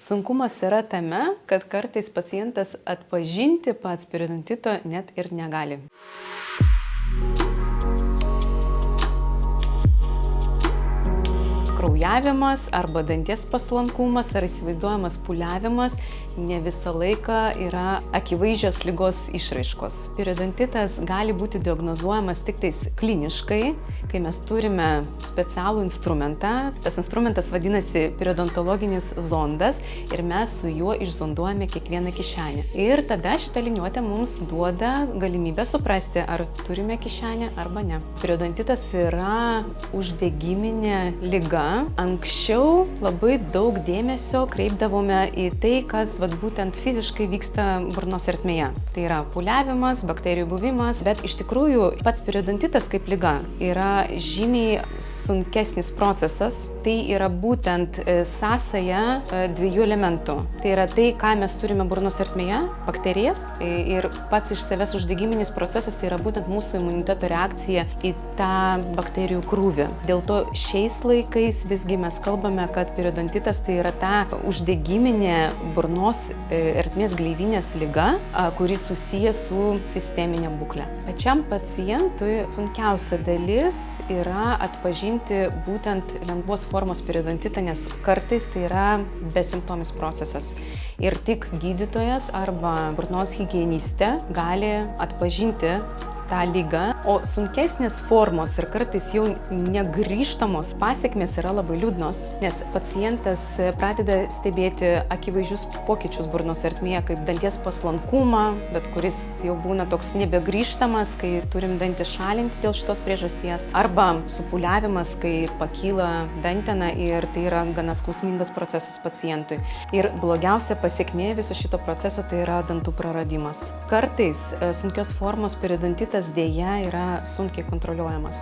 Sunkumas yra tame, kad kartais pacientas atpažinti pats periodontito net ir negali. Kraujavimas arba danties paslankumas ar įsivaizduojamas pūliavimas ne visą laiką yra akivaizdžios ligos išraiškos. Periodontitas gali būti diagnozuojamas tik tais kliniškai, kai mes turime specialų instrumentą. Tas instrumentas vadinasi periodontologinis zondas ir mes su juo išzonduojame kiekvieną kišenę. Ir tada šita liniuotė mums duoda galimybę suprasti, ar turime kišenę arba ne. Periodontitas yra uždegiminė liga. Anksčiau labai daug dėmesio kreipdavome į tai, kas būtent fiziškai vyksta burnos ertmėje. Tai yra pūliavimas, bakterijų buvimas, bet iš tikrųjų pats periodontitas kaip liga yra žymiai sunkesnis procesas. Tai yra būtent sąsaja dviejų elementų. Tai yra tai, ką mes turime burnos ertmėje, bakterijas, ir pats iš savęs uždegiminis procesas tai yra būtent mūsų imuniteto reakcija į tą bakterijų krūvį. Dėl to šiais laikais visgi mes kalbame, kad periodontitas tai yra ta uždegiminė burnos ertmės gleivinės liga, kuri susiję su sisteminė būklė. Pačiam pacientui sunkiausia dalis yra atpažinti būtent lengvos formos periodontitą, nes kartais tai yra besimptomis procesas. Ir tik gydytojas arba burnos higienistė gali atpažinti tą ligą, o sunkesnės formos ir kartais jau negrįžtamos pasekmės yra labai liūdnos, nes pacientas pradeda stebėti akivaizdžius pokyčius burnos ertmėje, kaip danties paslankumą, bet kuris jau būna toks nebegrįžtamas, kai turim dantį šalinti dėl šitos priežasties, arba supūliavimas, kai pakyla dantena ir tai yra gana skausmingas procesas pacientui. Ir blogiausia pasekmė viso šito proceso tai yra dantų praradimas. Kartais sunkios formos periodontitas dėja yra sunkiai kontroliuojamas.